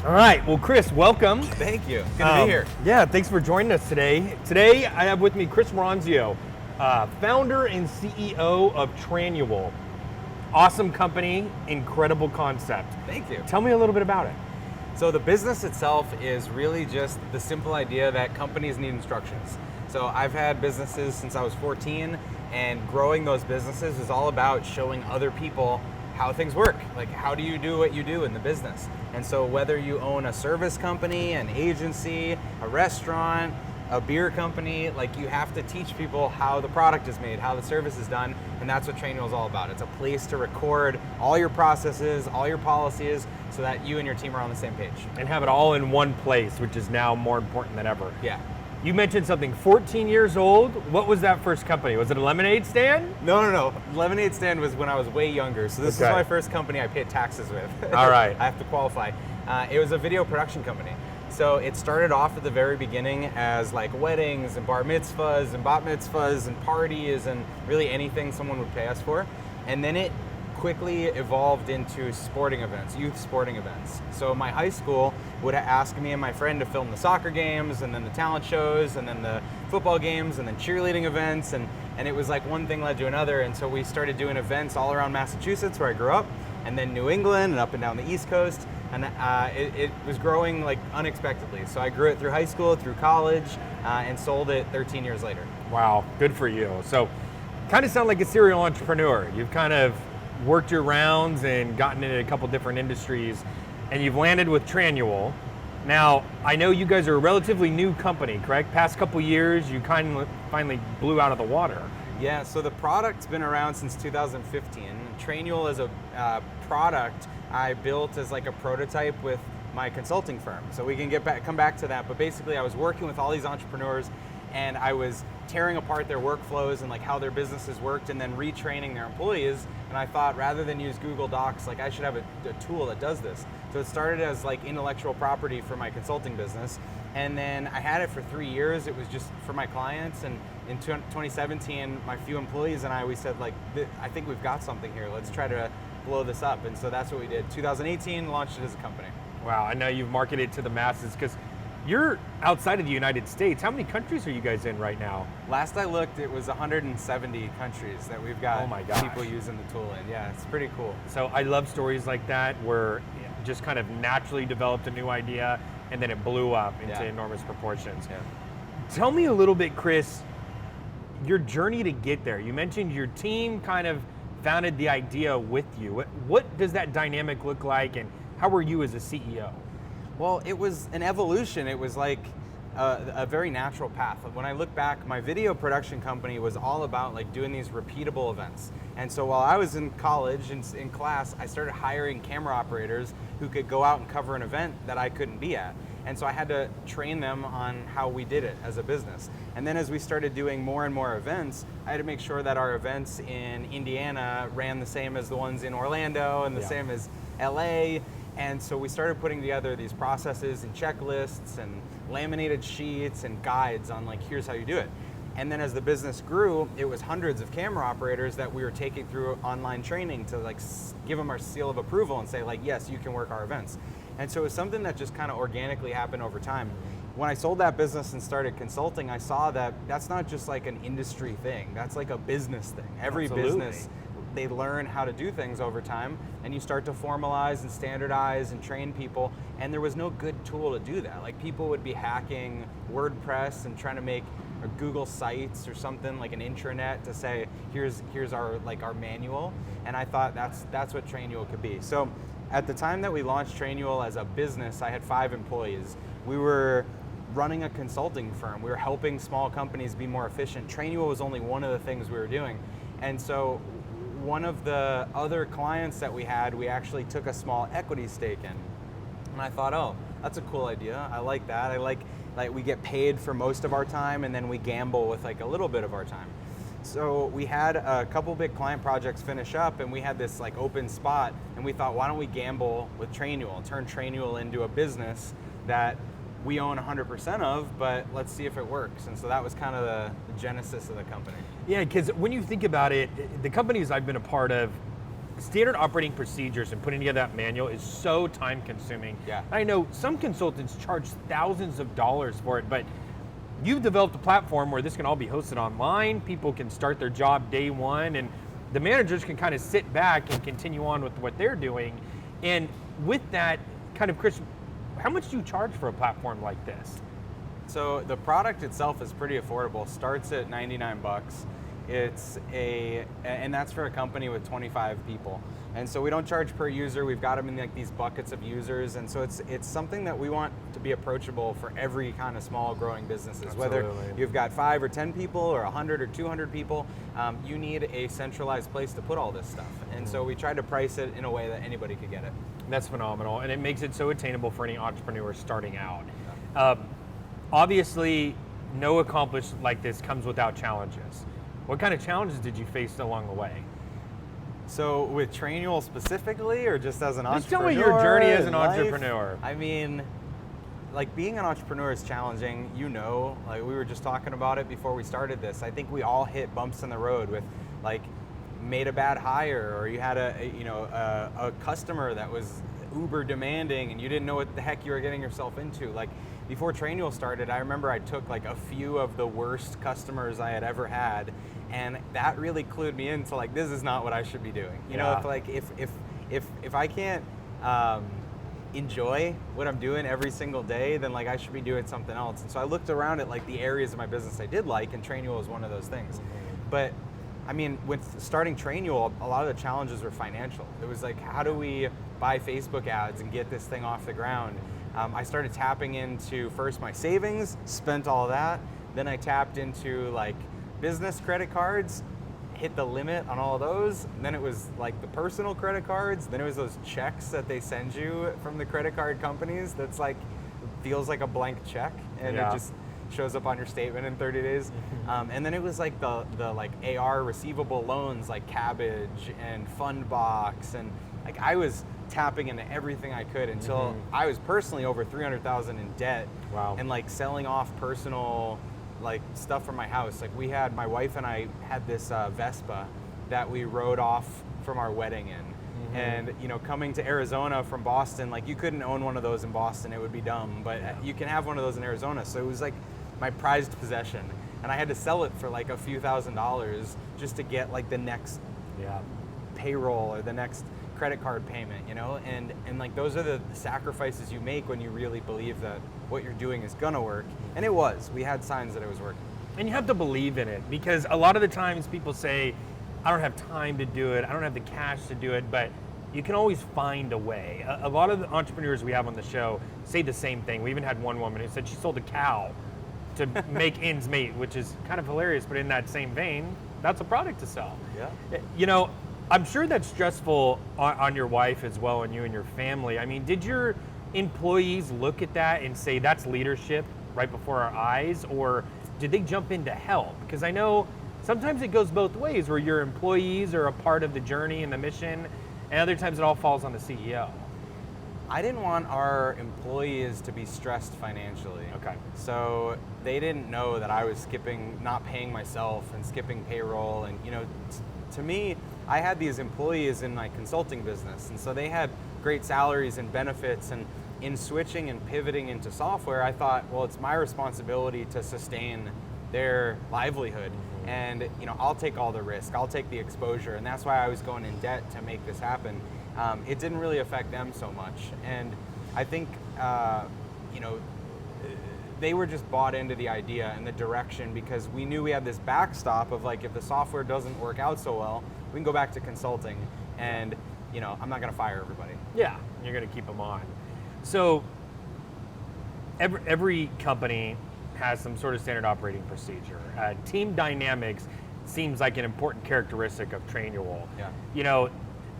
All right, well, Chris, welcome. Thank you. Good to be here. Yeah, thanks for joining us today. Today, I have with me Chris Ronzio, founder and CEO of Trainual. Awesome company, incredible concept. Thank you. Tell me a little bit about it. So the business itself is really just the simple idea that companies need instructions. So I've had businesses since I was 14, and growing those businesses is all about showing other people how things work. Like, how do you do what you do in the business? And so whether you own a service company, an agency, a restaurant, a beer company, like, you have to teach people how the product is made, how the service is done, and that's what Trainual is all about. It's a place to record all your processes, all your policies, so that you and your team are on the same page. And have it all in one place, which is now more important than ever. Yeah. You mentioned something, 14 years old. What was that first company? Was it a lemonade stand? No. Lemonade stand was when I was way younger. So this is my first company I paid taxes with. All right. I have to qualify. It was a video production company. So it started off at the very beginning as like weddings and bar mitzvahs and bat mitzvahs and parties and really anything someone would pay us for. And then it quickly evolved into sporting events, youth sporting events. So my high school would ask me and my friend to film the soccer games, and then the talent shows, and then the football games, and then cheerleading events, and it was like one thing led to another. And so we started doing events all around Massachusetts, where I grew up, and then New England and up and down the East Coast. And it was growing like unexpectedly. So I grew it through high school, through college, and sold it 13 years later. Wow, good for you. So kind of sound like a serial entrepreneur. You've kind of worked your rounds and gotten into a couple different industries, and you've landed with Trainual. Now, I know you guys are a relatively new company, correct? Past couple years, you kind of finally blew out of the water. Yeah, so the product's been around since 2015. Trainual is a product I built as like a prototype with my consulting firm. So we can come back to that, but basically I was working with all these entrepreneurs, and I was tearing apart their workflows and like how their businesses worked, and then retraining their employees. And I thought, rather than use Google Docs, like, I should have a tool that does this. So it started as like intellectual property for my consulting business, and then I had it for 3 years. It was just for my clients, and in 2017, my few employees and we said, like, I think we've got something here. Let's try to blow this up. And so that's what we did. 2018, launched it as a company. Wow, I know you've marketed to the masses, because you're outside of the United States. How many countries are you guys in right now? Last I looked, it was 170 countries that we've got people using the tool in. Yeah, it's pretty cool. So I love stories like that, where it just kind of naturally developed a new idea, and then it blew up into enormous proportions. Yeah. Tell me a little bit, Chris, your journey to get there. You mentioned your team kind of founded the idea with you. What does that dynamic look like, and how were you as a CEO? Well, it was an evolution. It was like a very natural path. When I look back, my video production company was all about like doing these repeatable events. And so while I was in college and in class, I started hiring camera operators who could go out and cover an event that I couldn't be at. And so I had to train them on how we did it as a business. And then as we started doing more and more events, I had to make sure that our events in Indiana ran the same as the ones in Orlando and the same as LA. And so we started putting together these processes and checklists and laminated sheets and guides on like, here's how you do it. And then as the business grew, it was hundreds of camera operators that we were taking through online training to like give them our seal of approval and say like, yes, you can work our events. And so it was something that just kind of organically happened over time. When I sold that business and started consulting, I saw that that's not just like an industry thing, that's like a business thing. Every business, they learn how to do things over time, and you start to formalize and standardize and train people, and there was no good tool to do that. Like, people would be hacking WordPress and trying to make Google Sites or something like an intranet to say, here's our manual, and I thought that's what Trainual could be. So at the time that we launched Trainual as a business, I had 5 employees. We were running a consulting firm. We were helping small companies be more efficient. Trainual was only one of the things we were doing. And so one of the other clients that we had, we actually took a small equity stake in. And I thought, oh, that's a cool idea. I like that. I like we get paid for most of our time, and then we gamble with like a little bit of our time. So we had a couple big client projects finish up, and we had this like open spot, and we thought, why don't we gamble with Trainual and turn Trainual into a business that we own 100% of, but let's see if it works. And so that was kind of the genesis of the company. Yeah, because when you think about it, the companies I've been a part of, standard operating procedures and putting together that manual is so time consuming. Yeah. I know some consultants charge thousands of dollars for it, but you've developed a platform where this can all be hosted online. People can start their job day one, and the managers can kind of sit back and continue on with what they're doing. And with that, kind of, Chris, how much do you charge for a platform like this? So the product itself is pretty affordable. Starts at 99 bucks. And that's for a company with 25 people. And so we don't charge per user. We've got them in like these buckets of users. And so it's something that we want to be approachable for every kind of small growing businesses. Absolutely. Whether you've got 5 or 10 people or 100 or 200 people, you need a centralized place to put all this stuff. And so we try to price it in a way that anybody could get it. That's phenomenal. And it makes it so attainable for any entrepreneur starting out. Obviously, no accomplishment like this comes without challenges. What kind of challenges did you face along the way? So with Trainual specifically, or just as an entrepreneur? Just tell me your journey as an life? entrepreneur. I mean, like being an entrepreneur is challenging, like we were just talking about it before we started this. I think we all hit bumps in the road with like made a bad hire, or you had a customer that was uber demanding and you didn't know what the heck you were getting yourself into. Like before Trainual started, I remember I took like a few of the worst customers I had ever had, and that really clued me into like, this is not what I should be doing. You know, if I can't enjoy what I'm doing every single day, then like I should be doing something else. And so I looked around at like the areas of my business I did like, and Trainual is one of those things. But I mean, with starting Trainual, a lot of the challenges were financial. It was like, how do we buy Facebook ads and get this thing off the ground? I started tapping into first my savings, spent all that. Then I tapped into like business credit cards, hit the limit on all of those. And then it was like the personal credit cards. Then it was those checks that they send you from the credit card companies. That's like, feels like a blank check, and it just shows up on your statement in 30 days. And then it was like the like AR receivable loans like Cabbage and Fundbox, and like I was tapping into everything I could until I was personally over $300,000 in debt. Wow. And like selling off personal like stuff from my house. Like my wife and I had this Vespa that we rode off from our wedding in. And coming to Arizona from Boston, like you couldn't own one of those in Boston, it would be dumb, but you can have one of those in Arizona. So it was like my prized possession, and I had to sell it for like a few $1,000s just to get like the next payroll or the next credit card payment, and like those are the sacrifices you make when you really believe that what you're doing is gonna work. And it was. We had signs that it was working. And you have to believe in it, because a lot of the times people say, I don't have time to do it, I don't have the cash to do it, but you can always find a way. A lot of the entrepreneurs we have on the show say the same thing. We even had one woman who said she sold a cow to make ends meet, which is kind of hilarious, but in that same vein, that's a product to sell. Yeah. I'm sure that's stressful on your wife as well, and you and your family. I mean, did your employees look at that and say that's leadership right before our eyes, or did they jump in to help? Because I know sometimes it goes both ways, where your employees are a part of the journey and the mission, and other times it all falls on the CEO. I didn't want our employees to be stressed financially. Okay. So they didn't know that I was not paying myself and skipping payroll. And to me, I had these employees in my consulting business, and so they had great salaries and benefits. And in switching and pivoting into software, I thought, well, it's my responsibility to sustain their livelihood. And I'll take all the risk, I'll take the exposure, and that's why I was going in debt to make this happen. It didn't really affect them so much, and I think they were just bought into the idea and the direction, because we knew we had this backstop of like, if the software doesn't work out so well, we can go back to consulting, and I'm not going to fire everybody. Yeah, you're going to keep them on. So every company has some sort of standard operating procedure. Team dynamics seems like an important characteristic of Trainual. Yeah.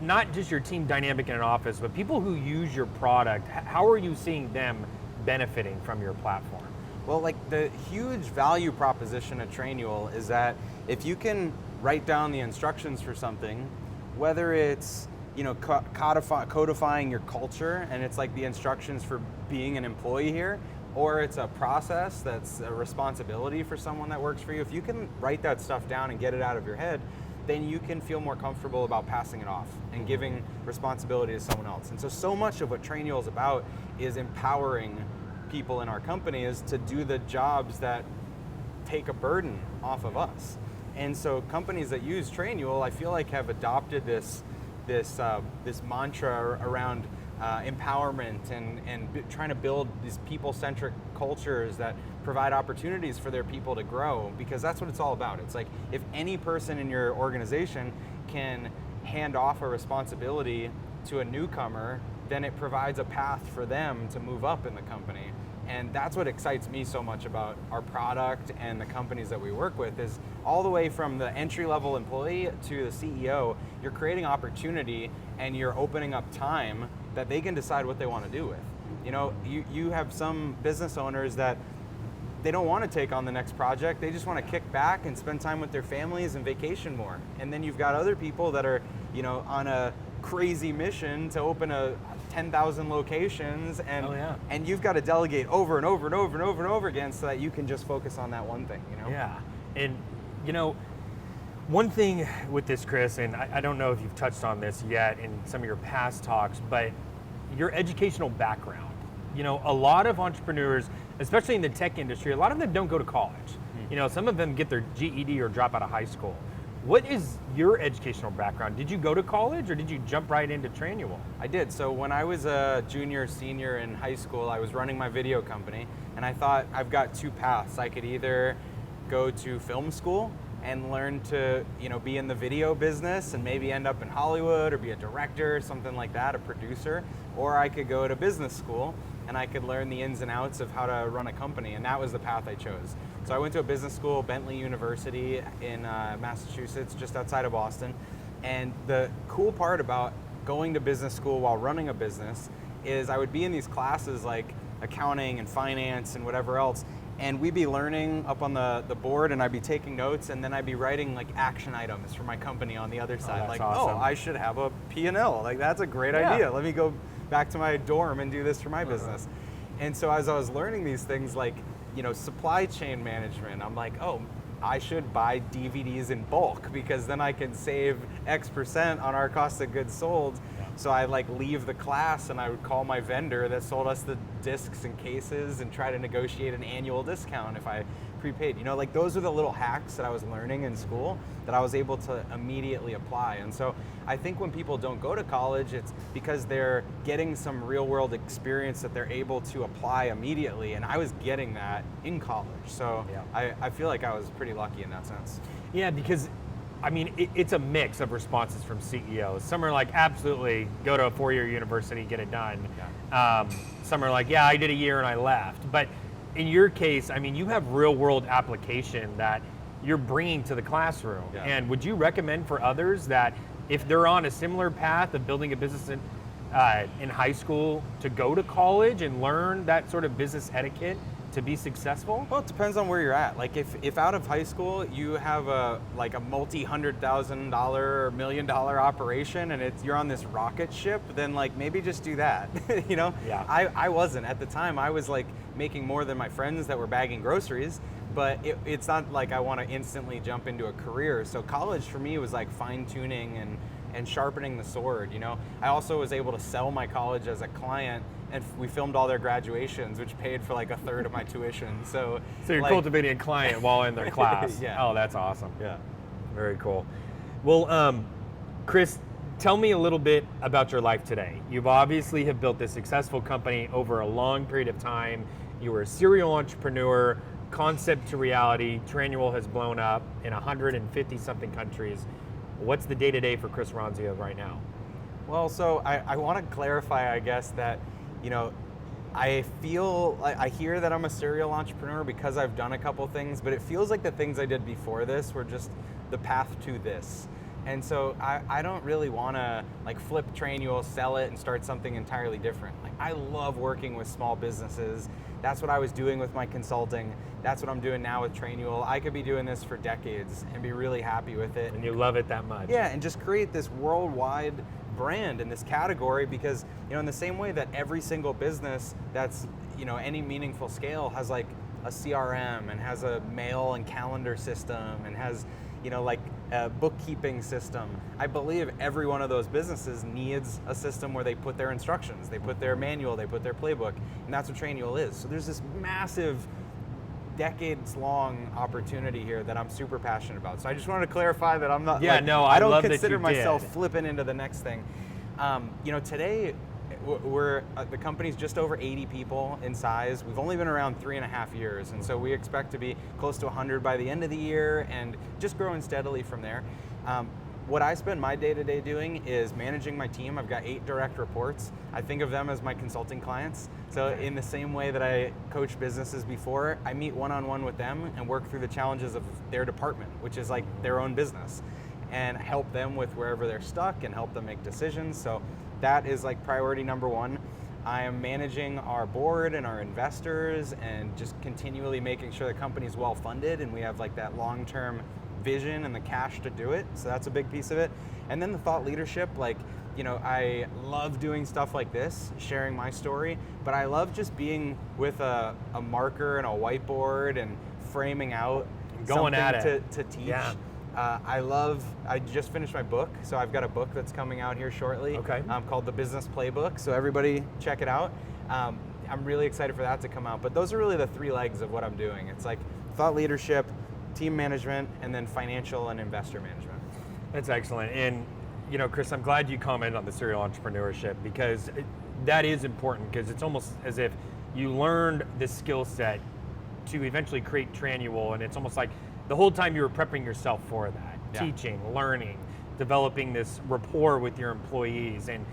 Not just your team dynamic in an office, but people who use your product, how are you seeing them benefiting from your platform? Well, like the huge value proposition at Trainual is that if you can write down the instructions for something, whether it's codifying your culture and it's like the instructions for being an employee here, or it's a process that's a responsibility for someone that works for you, if you can write that stuff down and get it out of your head, then you can feel more comfortable about passing it off and giving responsibility to someone else. And so much of what Trainual is about is empowering people in our companies to do the jobs that take a burden off of us. And so companies that use Trainual, I feel like, have adopted this mantra around empowerment and trying to build these people-centric cultures that provide opportunities for their people to grow, because that's what it's all about. It's like, if any person in your organization can hand off a responsibility to a newcomer, then it provides a path for them to move up in the company. And that's what excites me so much about our product and the companies that we work with, is all the way from the entry-level employee to the CEO, you're creating opportunity and you're opening up time that they can decide what they want to do with. You know, you have some business owners that they don't want to take on the next project. They just want to kick back and spend time with their families and vacation more. And then you've got other people that are, you know, on a crazy mission to open 10,000 locations, and and you've got to delegate over and over and over and over and over again so that you can just focus on that one thing, you know? Yeah, and you know, one thing with this, Chris, and I don't know if you've touched on this yet in some of your past talks, but your educational background. You know, a lot of entrepreneurs, especially in the tech industry, a lot of them don't go to college. You know, some of them get their GED or drop out of high school. What is your educational background? Did you go to college or did you jump right into Trainual? I did. So when I was a junior, senior in high school, I was running my video company, and I thought, I've got two paths. I could either go to film school and learn to, you know, be in the video business and maybe end up in Hollywood or be a director, something like that, a producer, or I could go to business school and I could learn the ins and outs of how to run a company, and that was the path I chose. So I went to a business school, Bentley University in Massachusetts, just outside of Boston. And the cool part about going to business school while running a business is I would be in these classes like accounting and finance and whatever else, and we'd be learning up on the board, and I'd be taking notes, and then I'd be writing like action items for my company on the other side. Like, awesome. Oh, I should have a P&L. Like, that's a great idea. Let me go back to my dorm and do this for my business. And so as I was learning these things, like, you know, supply chain management, I'm like, oh, I should buy DVDs in bulk because then I can save X% on our cost of goods sold. So I like leave the class and I would call my vendor that sold us the discs and cases and try to negotiate an annual discount if I prepaid. You know, like, those are the little hacks that I was learning in school that I was able to immediately apply. And so I think when people don't go to college, it's because they're getting some real world experience that they're able to apply immediately. And I was getting that in college. So I feel like I was pretty lucky in that sense. Yeah, because I mean, it's a mix of responses from CEOs. Some are like, absolutely, go to a 4-year university, get it done. Some are like, yeah, I did a year and I left. But in your case, I mean, you have real world application that you're bringing to the classroom. And would you recommend for others that if they're on a similar path of building a business in high school, to go to college and learn that sort of business etiquette to be successful? Well, it depends on where you're at. Like, if out of high school you have a multi-$100,000 or $1 million operation and you're on this rocket ship, then like maybe just do that. You know? I wasn't at the time. I was like making more than my friends that were bagging groceries, but it's not like I want to instantly jump into a career. So college for me was like fine-tuning and sharpening the sword. You know, I also was able to sell my college as a client, and we filmed all their graduations, which paid for like a third of my tuition. So you're like, cultivating a client while in their class. Oh, that's awesome. Yeah. Very cool. Well, Chris, tell me a little bit about your life today. You've obviously have built this successful company over a long period of time. You were a serial entrepreneur, concept to reality. Trainual has blown up in 150 something countries. What's the day-to-day for Chris Ronzio right now? Well, so I want to clarify, I guess, that, you know, I feel like I hear that I'm a serial entrepreneur because I've done a couple things, but it feels like the things I did before this were just the path to this. And so I don't really want to like flip Trainual, sell it, and start something entirely different. Like, I love working with small businesses. That's what I was doing with my consulting. That's what I'm doing now with Trainual. I could be doing this for decades and be really happy with it. And you love it that much. Yeah, and just create this worldwide brand in this category, because, you know, in the same way that every single business that's, you know, any meaningful scale has like a CRM and has a mail and calendar system and has, like a bookkeeping system. I believe every one of those businesses needs a system where they put their instructions, they put their manual, they put their playbook, and that's what Trainual is. So there's this massive, decades-long opportunity here that I'm super passionate about. So I just wanted to clarify that I'm not. I don't consider myself flipping into the next thing. Today the company's just over 80 people in size. We've only been around 3.5 years, and so we expect to be close to 100 by the end of the year, and just growing steadily from there. What I spend my day-to-day doing is managing my team. I've got 8 direct reports. I think of them as my consulting clients. So in the same way that I coach businesses before, I meet one-on-one with them and work through the challenges of their department, which is like their own business, and help them with wherever they're stuck and help them make decisions. So that is like priority number 1. I am managing our board and our investors and just continually making sure the company's well funded and we have like that long-term vision and the cash to do it. So that's a big piece of it. And then the thought leadership, I love doing stuff like this, sharing my story, but I love just being with a marker and a whiteboard and framing out going something at it to teach. Yeah. I just finished my book, so I've got a book that's coming out here shortly called the Business Playbook, so everybody check it out. I'm really excited for that to come out, but those are really the 3 legs of what I'm doing. It's like thought leadership, team management, and then financial and investor management. That's excellent. And Chris, I'm glad you commented on the serial entrepreneurship, because that is important, because it's almost as if you learned this skill set to eventually create Trainual, and it's almost like the whole time you were prepping yourself for that, teaching, learning, developing this rapport with your employees. And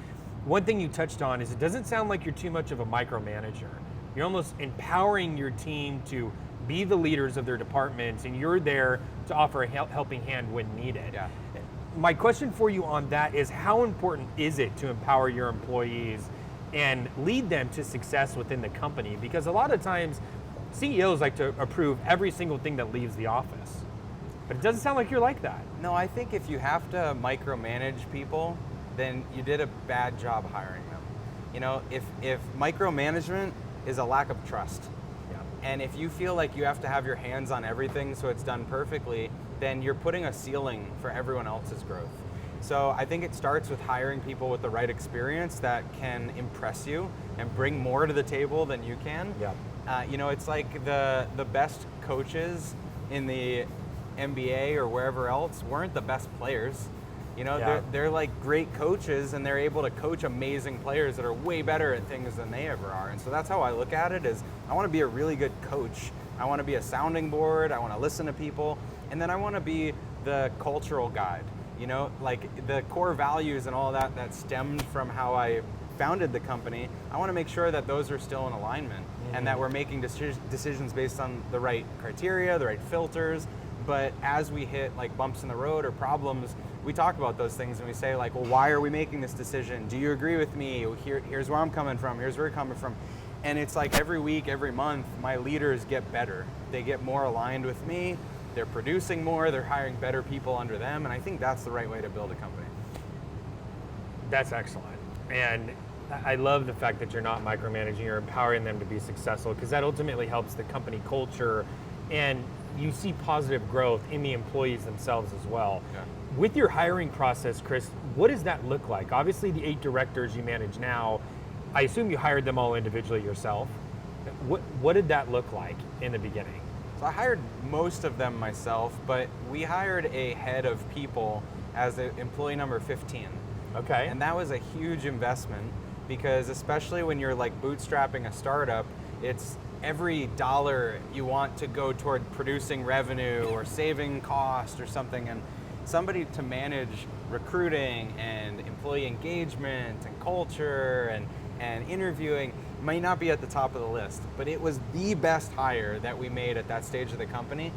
one thing you touched on is it doesn't sound like you're too much of a micromanager. You're almost empowering your team to be the leaders of their departments, and you're there to offer a helping hand when needed. Yeah. My question for you on that is, how important is it to empower your employees and lead them to success within the company? Because a lot of times, CEOs like to approve every single thing that leaves the office. But it doesn't sound like you're like that. No, I think if you have to micromanage people, then you did a bad job hiring them. If micromanagement is a lack of trust, and if you feel like you have to have your hands on everything so it's done perfectly, then you're putting a ceiling for everyone else's growth. So I think it starts with hiring people with the right experience that can impress you and bring more to the table than you can. Yeah. It's like the best coaches in the NBA or wherever else weren't the best players. They're like great coaches, and they're able to coach amazing players that are way better at things than they ever are. And so that's how I look at it, is I want to be a really good coach. I want to be a sounding board. I want to listen to people. And then I want to be the cultural guide. Like the core values and all that stemmed from how I founded the company. I want to make sure that those are still in alignment, and that we're making decisions based on the right criteria, the right filters. But as we hit like bumps in the road or problems, we talk about those things and we say like, well, why are we making this decision? Do you agree with me? Here's where I'm coming from. Here's where you're coming from. And it's like every week, every month, my leaders get better. They get more aligned with me. They're producing more. They're hiring better people under them. And I think that's the right way to build a company. That's excellent. And I love the fact that you're not micromanaging, you're empowering them to be successful, because that ultimately helps the company culture, and you see positive growth in the employees themselves as well. Yeah. With your hiring process, Chris, what does that look like? Obviously, the 8 directors you manage now, I assume you hired them all individually yourself. What did that look like in the beginning? So I hired most of them myself, but we hired a head of people as employee number 15. Okay. And that was a huge investment, because especially when you're like bootstrapping a startup, it's every dollar you want to go toward producing revenue or saving cost or something, and somebody to manage recruiting and employee engagement and culture and interviewing might not be at the top of the list, but it was the best hire that we made at that stage of the company,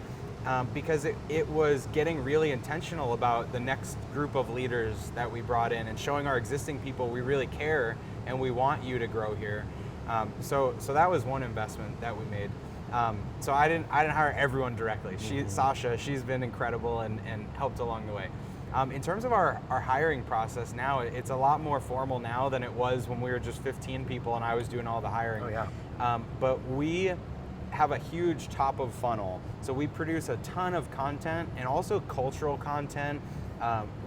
because it was getting really intentional about the next group of leaders that we brought in and showing our existing people we really care and we want you to grow here. So that was one investment that we made. So I didn't hire everyone directly. Sasha, she's been incredible and helped along the way. In terms of our hiring process now, it's a lot more formal now than it was when we were just 15 people and I was doing all the hiring. Oh, yeah. But we have a huge top of funnel. So we produce a ton of content and also cultural content.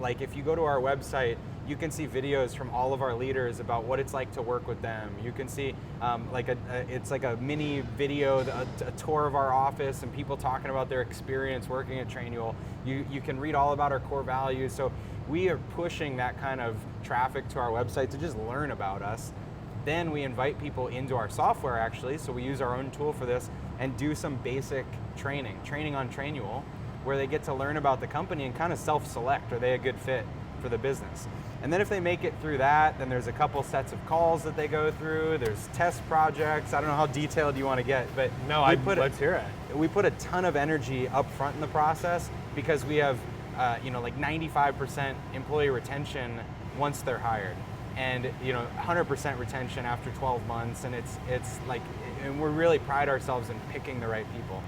Like if you go to our website, you can see videos from all of our leaders about what it's like to work with them. You can see it's like a mini video, a tour of our office and people talking about their experience working at Trainual. You can read all about our core values. So we are pushing that kind of traffic to our website to just learn about us. Then we invite people into our software actually, so we use our own tool for this and do some basic training on Trainual, where they get to learn about the company and kind of self-select, are they a good fit for the business? And then if they make it through that, then there's a couple sets of calls that they go through, there's test projects. I don't know how detailed you want to get, but no, let's hear it. We put a ton of energy up front in the process because we have like 95% employee retention once they're hired. And 100% retention after 12 months, and it's like, and we really pride ourselves in picking the right people.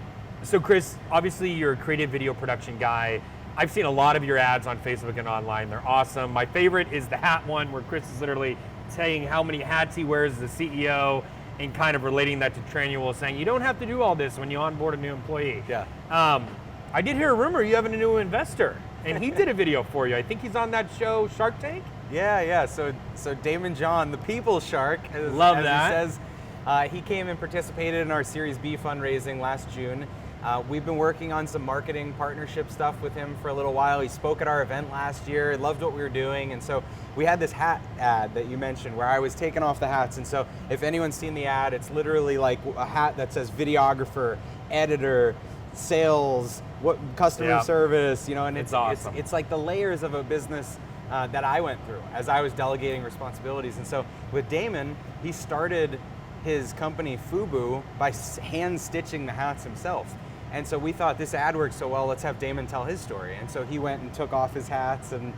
So Chris, obviously you're a creative video production guy. I've seen a lot of your ads on Facebook and online. They're awesome. My favorite is the hat one where Chris is literally saying how many hats he wears as the CEO and kind of relating that to Trainual, saying you don't have to do all this when you onboard a new employee. Yeah. I did hear a rumor you have a new investor, and he did a video for you. I think he's on that show, Shark Tank? Yeah. So Damon John, the People Shark, as that. He says, he came and participated in our Series B fundraising last June. We've been working on some marketing partnership stuff with him for a little while. He spoke at our event last year, loved what we were doing, and so we had this hat ad that you mentioned where I was taking off the hats. And so if anyone's seen the ad, it's literally like a hat that says videographer, editor, sales, customer service, and it's awesome. It's like the layers of a business that I went through as I was delegating responsibilities. And so with Damon, he started his company FUBU by hand stitching the hats himself. And so we thought this ad worked so well, let's have Damon tell his story. And so he went and took off his hats, and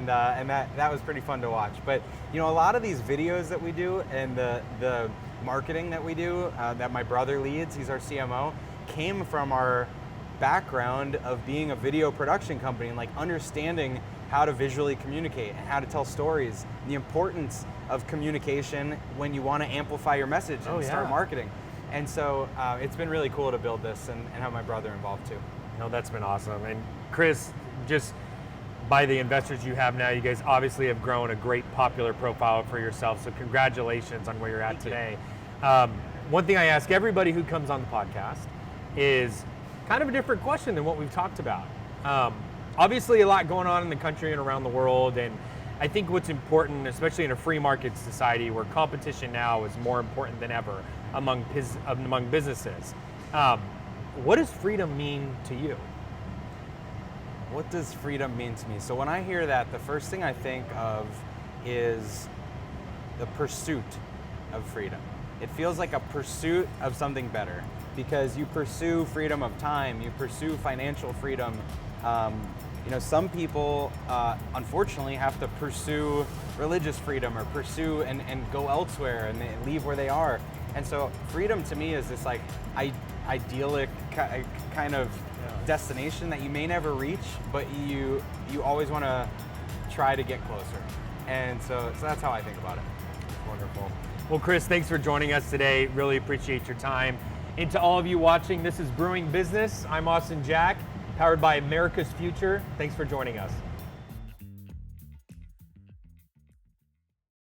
that was pretty fun to watch. But a lot of these videos that we do and the marketing that we do that my brother leads, he's our CMO, came from our background of being a video production company and like understanding how to visually communicate and how to tell stories, and the importance of communication when you want to amplify your message and start marketing. And so it's been really cool to build this and have my brother involved too. No, that's been awesome. And Chris, just by the investors you have now, you guys obviously have grown a great popular profile for yourself. So congratulations on where you're at today. One thing I ask everybody who comes on the podcast is kind of a different question than what we've talked about. Obviously a lot going on in the country and around the world, and I think what's important, especially in a free market society where competition now is more important than ever among businesses, what does freedom mean to you? What does freedom mean to me? So when I hear that, the first thing I think of is the pursuit of freedom. It feels like a pursuit of something better because you pursue freedom of time, you pursue financial freedom. Some people, unfortunately, have to pursue religious freedom or pursue and go elsewhere and they leave where they are. And so freedom to me is this like idyllic kind of destination that you may never reach, but you always want to try to get closer. And so that's how I think about it. Wonderful. Well, Chris, thanks for joining us today. Really appreciate your time. And to all of you watching, this is Brewing Business. I'm Austin Jack, powered by America's Future. Thanks for joining us.